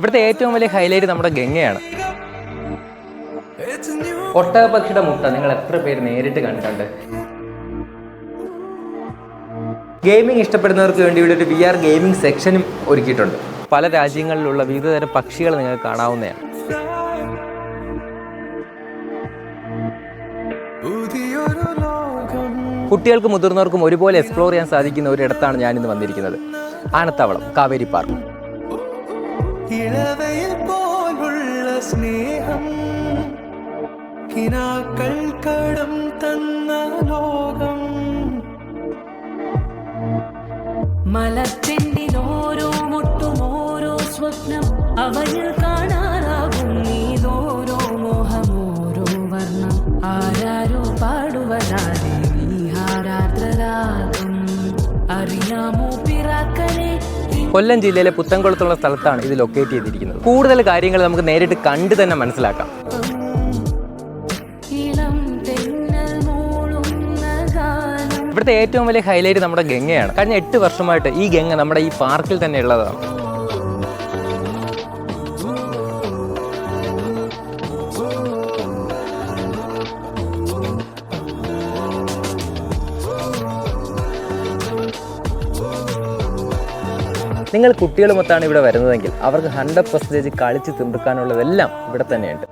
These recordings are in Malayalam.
ഇവിടുത്തെ ഏറ്റവും വലിയ ഹൈലൈറ്റ് നമ്മുടെ ഗംഗയാണ്. ഒട്ടകപ്പക്ഷിയുടെ മുട്ട നിങ്ങൾ എത്ര പേര് നേരിട്ട് കണ്ടിട്ടുണ്ട്? ഗെയിമിംഗ് ഇഷ്ടപ്പെടുന്നവർക്ക് വേണ്ടി ഇവിടെ ഒരു VR ഗെയിമിംഗ് സെക്ഷനും ഒരുക്കിയിട്ടുണ്ട്. പല രാജ്യങ്ങളിലുള്ള വിവിധതരം പക്ഷികൾ നിങ്ങൾക്ക് കാണാവുന്നതാണ്. കുട്ടികൾക്കും മുതിർന്നവർക്കും ഒരുപോലെ എക്സ്പ്ലോർ ചെയ്യാൻ സാധിക്കുന്ന ഒരിടത്താണ് ഞാനിന്ന് വന്നിരിക്കുന്നത്. ആനത്താവളം കാവേരി പാർക്ക്. മലത്തിൻ്റെ ഓരോ മുട്ടും ഓരോ സ്വപ്നം അവയിൽ കാണാനാകും നീതോരോ മോഹം ഓരോ വർണ്ണം ആരാരോ പാടുവതാരേ നീഹാരാദ്രരാഗം അറിയാമോ പിറാക്കനെ. കൊല്ലം ജില്ലയിലെ പുത്തൻകുളത്തുള്ള സ്ഥലത്താണ് ഇത് ലൊക്കേറ്റ് ചെയ്തിരിക്കുന്നത്. കൂടുതൽ കാര്യങ്ങൾ നമുക്ക് നേരിട്ട് കണ്ടു തന്നെ മനസ്സിലാക്കാം. ഇവിടുത്തെ ഏറ്റവും വലിയ ഹൈലൈറ്റ് നമ്മുടെ ഗംഗയാണ്. കഴിഞ്ഞ 8 വർഷമായിട്ട് ഈ ഗംഗ നമ്മുടെ ഈ പാർക്കിൽ തന്നെ ഉള്ളതാണ്. നിങ്ങൾ കുട്ടികളുമൊത്താണ് ഇവിടെ വരുന്നതെങ്കിൽ അവർക്ക് 100% കളിച്ച് തീർക്കാനുള്ളതെല്ലാം ഇവിടെ തന്നെയുണ്ട്.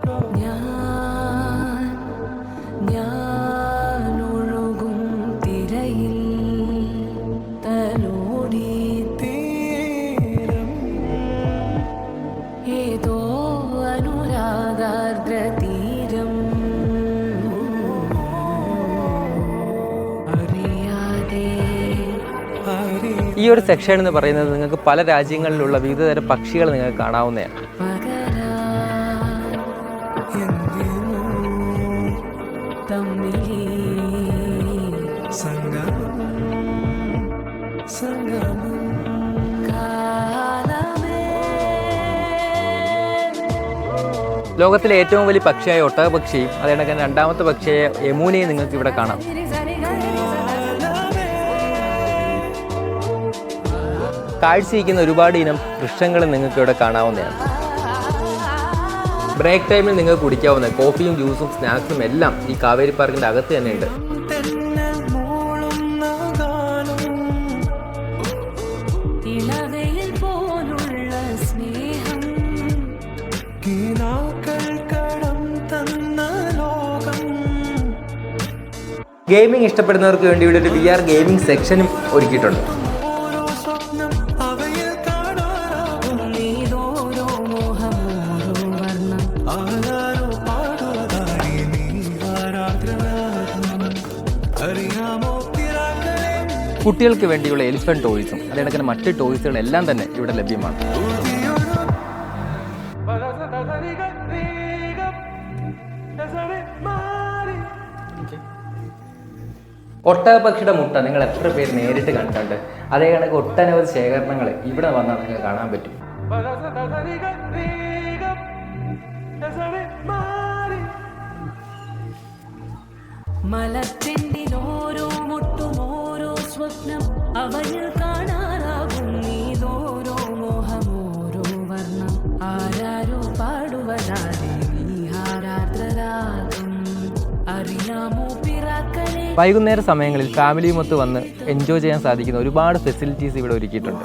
ഈ ഒരു സെക്ഷൻ എന്ന് പറയുന്നത് നിങ്ങൾക്ക് പല രാജ്യങ്ങളിലുള്ള വിവിധതരം പക്ഷികൾ നിങ്ങൾക്ക് കാണാവുന്നതാണ്. ലോകത്തിലെ ഏറ്റവും വലിയ പക്ഷിയായ ഒട്ടകപക്ഷിയും അതേണക്ക് രണ്ടാമത്തെ പക്ഷിയായ യമുനയും നിങ്ങൾക്ക് ഇവിടെ കാണാം. കാഴ്ചയിരിക്കുന്ന ഒരുപാട് ഇനം വൃക്ഷങ്ങൾ നിങ്ങൾക്ക് ഇവിടെ കാണാവുന്നതാണ്. ബ്രേക്ക് ടൈമിൽ നിങ്ങൾക്ക് കുടിക്കാവുന്ന കോഫിയും ജ്യൂസും സ്നാക്സും എല്ലാം ഈ കാവേരി പാർക്കിൻ്റെ അകത്ത് തന്നെയുണ്ട്. ഗെയിമിംഗ് ഇഷ്ടപ്പെടുന്നവർക്ക് വേണ്ടി ഇവിടെ ഒരു VR ഗെയിമിംഗ് സെക്ഷനും ഒരുക്കിയിട്ടുണ്ട്. കുട്ടികൾക്ക് വേണ്ടിയുള്ള എലിഫന്റ് ടോയ്സും അതേക്കന്നെ മറ്റ് ടോയ്സുകളെല്ലാം തന്നെ ഇവിടെ ലഭ്യമാണ്. ഒട്ടകപ്പക്ഷിയുടെ മുട്ട നിങ്ങൾ എത്ര പേര് നേരിട്ട് കണ്ടിട്ടുണ്ട്? അതേ കണക്ക് ഒട്ടനവധി ശേഖരണങ്ങൾ ഇവിടെ വന്നാൽ നിങ്ങൾക്ക് കാണാൻ പറ്റും. മലത്തിൻ്റെ ഓരോ മുട്ടും ഓരോ സ്വപ്നം അവയിൽ കാണാനാകും നീതോരോ മോഹം ഓരോ വർണ്ണം ആരാരോ പാടുവതാരേ നീഹാരാദ്രരാഗം അറിയാമോ പിറാക്കനെ. വൈകുന്നേര സമയങ്ങളിൽ ഫാമിലിയുമൊത്ത് വന്ന് എൻജോയ് ചെയ്യാൻ സാധിക്കുന്ന ഒരുപാട് ഫെസിലിറ്റീസ് ഇവിടെ ഒരുക്കിയിട്ടുണ്ട്.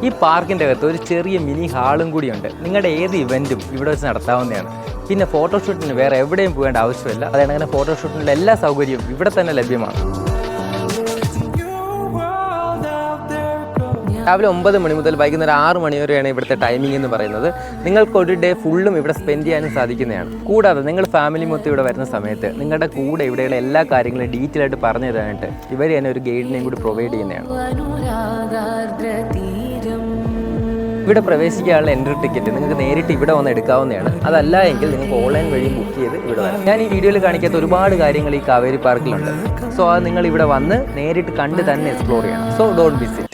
ഈ പാർക്കിൻ്റെ അകത്ത് ഒരു ചെറിയ മിനി ഹാളും കൂടിയുണ്ട്. നിങ്ങളുടെ ഏത് ഇവൻറ്റും ഇവിടെ വെച്ച് നടത്താവുന്നതാണ്. പിന്നെ ഫോട്ടോഷൂട്ടിന് വേറെ എവിടെയും പോകേണ്ട ആവശ്യമില്ല. അതാണ് ഫോട്ടോഷൂട്ടിനുള്ള എല്ലാ സൗകര്യവും ഇവിടെ തന്നെ ലഭ്യമാണ്. രാവിലെ 9 മണി മുതൽ വൈകുന്നേരം 6 മണി വരെയാണ് ഇവിടുത്തെ ടൈമിംഗ് എന്ന് പറയുന്നത്. നിങ്ങൾക്ക് ഒരു ഡേ ഫുള്ളും ഇവിടെ സ്പെൻഡ് ചെയ്യാനും സാധിക്കുന്നതാണ്. കൂടാതെ നിങ്ങൾ ഫാമിലി മൊത്തം ഇവിടെ വരുന്ന സമയത്ത് നിങ്ങളുടെ കൂടെ ഇവിടെയുള്ള എല്ലാ കാര്യങ്ങളും ഡീറ്റെയിൽ ആയിട്ട് പറഞ്ഞു തരാനായിട്ട് ഇവർ തന്നെ ഒരു ഗൈഡിനെയും കൂടി പ്രൊവൈഡ് ചെയ്യുന്നതാണ്. ഇവിടെ പ്രവേശിക്കാനുള്ള എൻട്രി ടിക്കറ്റ് നിങ്ങൾക്ക് നേരിട്ട് ഇവിടെ വന്ന് എടുക്കാവുന്നതാണ്. അതല്ല എങ്കിൽ നിങ്ങൾക്ക് ഓൺലൈൻ വഴി ബുക്ക് ചെയ്ത് ഇവിടെ വരാം. ഞാൻ ഈ വീഡിയോയിൽ കാണിക്കാത്ത ഒരുപാട് കാര്യങ്ങൾ ഈ കാവേരി പാർക്കിലുണ്ട്. സോ അത് നിങ്ങൾ ഇവിടെ വന്ന് നേരിട്ട് കണ്ട് തന്നെ എക്സ്പ്ലോർ ചെയ്യണം. So don't miss it.